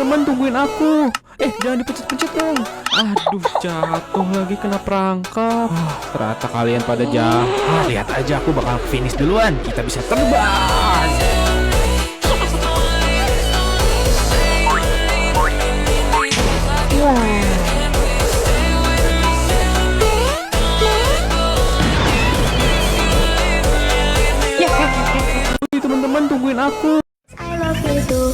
teman-teman, tungguin aku. Jangan dipencet-pencet dong. Aduh, jatuh lagi kena perangkap. Ternyata kalian pada jahat. Lihat aja, aku bakal finish duluan. Kita bisa terbang. Teman-teman, tungguin aku. I love you too.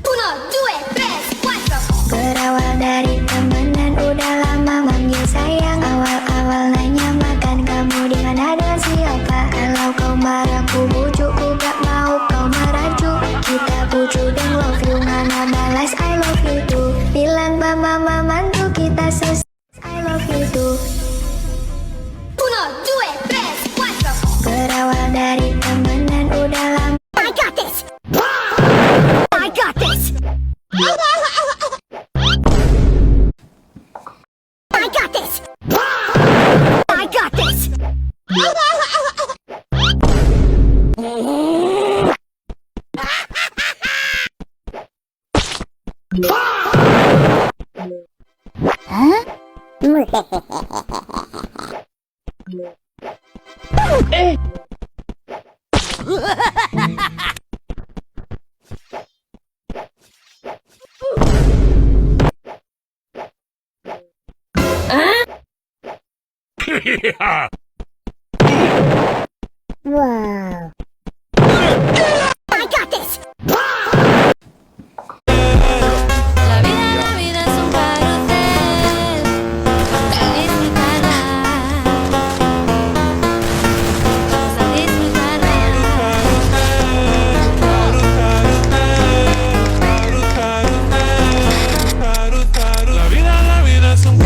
Uno, dua, tres, cuatro. Berawal dari temenan udah lama manggil sayang. Awal-awal nanya makan kamu di mana dan siapa. Kalau kau marah ku bujuk, ku gak mau kau merajuk. Kita bujuk dan love you, mana balas I love you too. Bilang mama mantu kita selesai. I love you too. Uno, dua, tres, cuatro. Berawal dari temenan udah lama. I got this. I got this. I got this. I got this. Wow. I got this. La vida es un carrusel a disfrutarla, a disfrutarla. La vida es un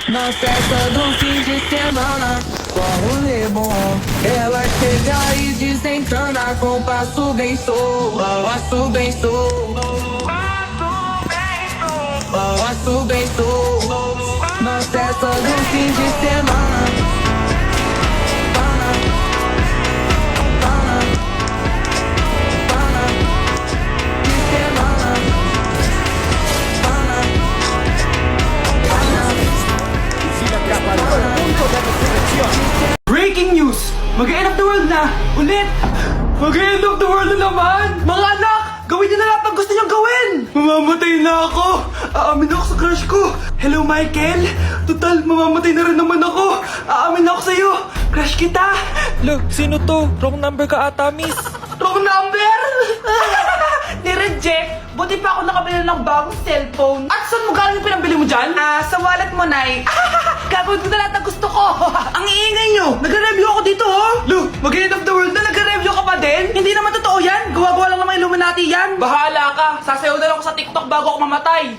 Na festa do fim de semana, só rolê bom. Ela chega e desentana com passo bem solto, passo bem solto, passo bem solto. Na festa do fim de semana. Breaking news! Mag-end of the world na! Ulit! Mag-end of the world na naman! Mga anak! Gawin niyo na lahat ng gusto niyong gawin! Mamamatay na ako! Aamin ako sa crush ko! Hello, Michael! Total, mamamatay na rin naman ako! Aamin ako sa'yo! Crush kita! Look, sino to? Wrong number ka ata, miss. Wrong number! Ni-reject! Buti pa ako nakabili ng bagong cellphone. At saan mo galing yung pinambili mo dyan? Sa wallet mo, Nay. Gagawin ko na lahat ng gusto ko. Ang iingay nyo! Nag-review ako dito, oh! Lu, mag-end of the world na nag-review ka pa din? Hindi naman totoo yan! Gawa-gawa lang naman Illuminati yan! Bahala ka! Sasayaw na lang ako sa TikTok bago ako mamatay!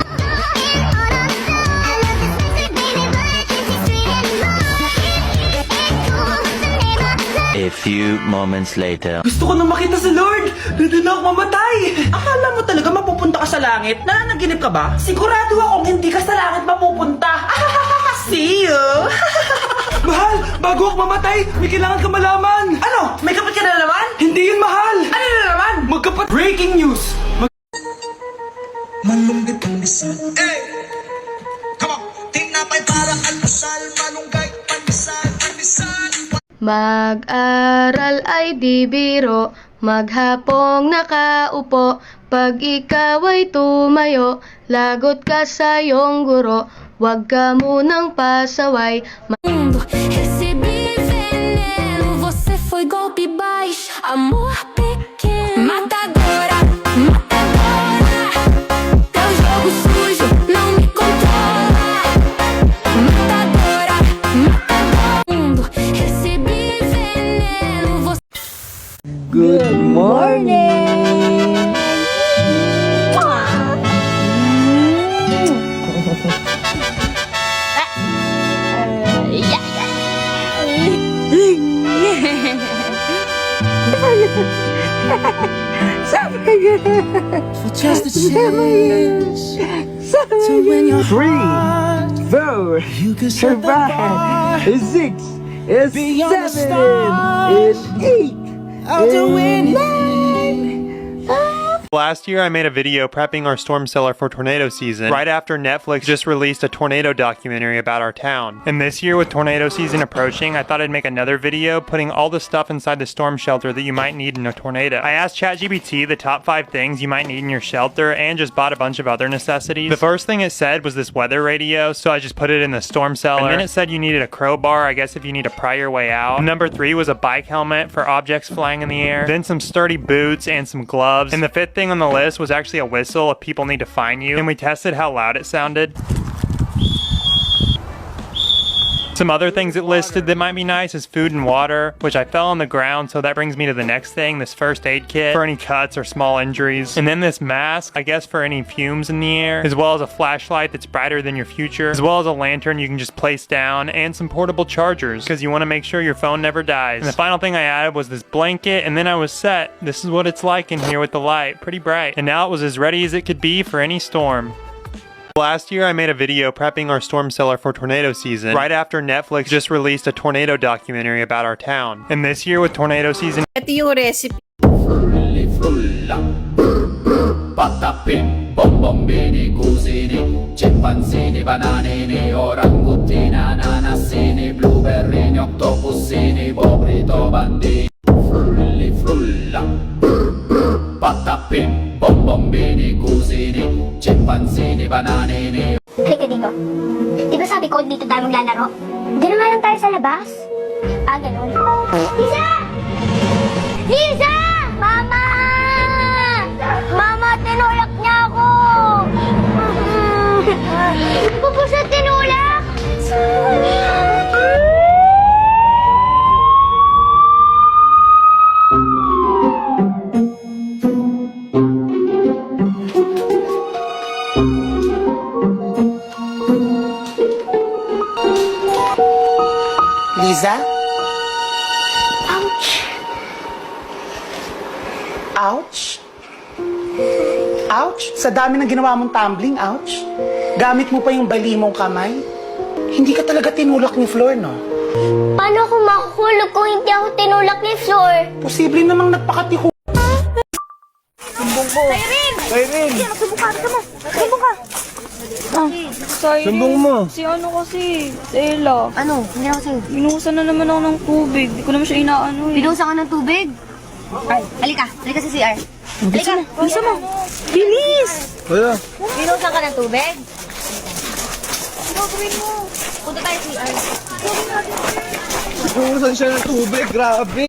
A few moments later. Gusto ko na makita si Lord! Ready na ako mamatay! Akala mo talaga mapupunta ka sa langit? Nananaginip ka ba? Sigurado akong hindi ka sa langit mapupunta! See you! Mahal! Bago ako mamatay, may kailangan ka malaman! Ano? May kapit ka na naman? Hindi yun, mahal! Ano na naman? Magkapat... Breaking news! Malumbit ang lisan. Hey! Come on! Tinapay parang almusal. Malunggay, pandesal, pandesal. Mag-aral ay di biro, maghapong nakaupo. Pag ikaw ay tumayo, lagot ka sa iyong guro. Huwag ka munang pasaway. Recebi veneno, você foi golpe baixo, amor pequeno, matadora, matadora. Teu jogo sujo não me controla, matadora, matadora. Recebi veneno, você... Good morning. For just a chance to win your heart. 4, You can set the bar. 6, Beyond the 7, stars. 8. I'll do anything. Last year I made a video prepping our storm cellar for tornado season, right after Netflix just released a tornado documentary about our town. And this year with tornado season approaching, I thought I'd make another video putting all the stuff inside the storm shelter that you might need in a tornado. I asked ChatGPT the top 5 things you might need in your shelter and just bought a bunch of other necessities. The first thing it said was this weather radio, so I just put it in the storm cellar. And then it said you needed a crowbar, I guess if you need to pry your way out. Number 3 was a bike helmet for objects flying in the air. Then some sturdy boots and some gloves. And the 5th thing on the list was actually a whistle if people need to find you, and we tested how loud it sounded. Some other things it listed that might be nice is food and water, which I fell on the ground, so that brings me to the next thing, this first aid kit for any cuts or small injuries. And then this mask, I guess for any fumes in the air, as well as a flashlight that's brighter than your future, as well as a lantern you can just place down, and some portable chargers, because you want to make sure your phone never dies. And the final thing I added was this blanket, and then I was set. This is what it's like in here with the light, pretty bright. And now it was as ready as it could be for any storm. Last year I made a video prepping our storm cellar for tornado season, right after Netflix just released a tornado documentary about our town. And this year with tornado season, Ito yung recipe. Patapin, bombombini, cusini, cimpanzini, bananini, orangutini, ananasini, blueberrini, octopusini, bobrito, bandini. Frulli, frulla. Patapin, bombombini, cusini, cimpanzini, bananini. Halika dito. Di ba sabi ko dito tayo maglalaro? Di naman lang tayo sa labas. Ah, ganun. Lisa! Lisa! Mama! Mama, tinulak niya ako! Hindi ko po siya tinulak! Liza? Ouch! Ouch? Ouch? Sa dami ng ginawa mong tumbling, ouch? Gamit mo pa yung bali mong kamay? Hindi ka talaga tinulak ni Flor, no? Paano ako makukulog kung hindi ako tinulak ni Flor? Posible namang nagpakatiho. Sumbong mo. Si ano kasi, Ella. Ano? Hindi ako sa'yo. Binuhusan na naman ako ng tubig. Di ko naman siya inaano eh. Binuhusan ka ng tubig? Ay, halika. Halika sa CR. Halika. Bisa mo. Bilis! Wala. Binuhusan ka ng tubig? Gagawin mo. Punta tayo sa CR. Buhusan siya ng tubig, grabe.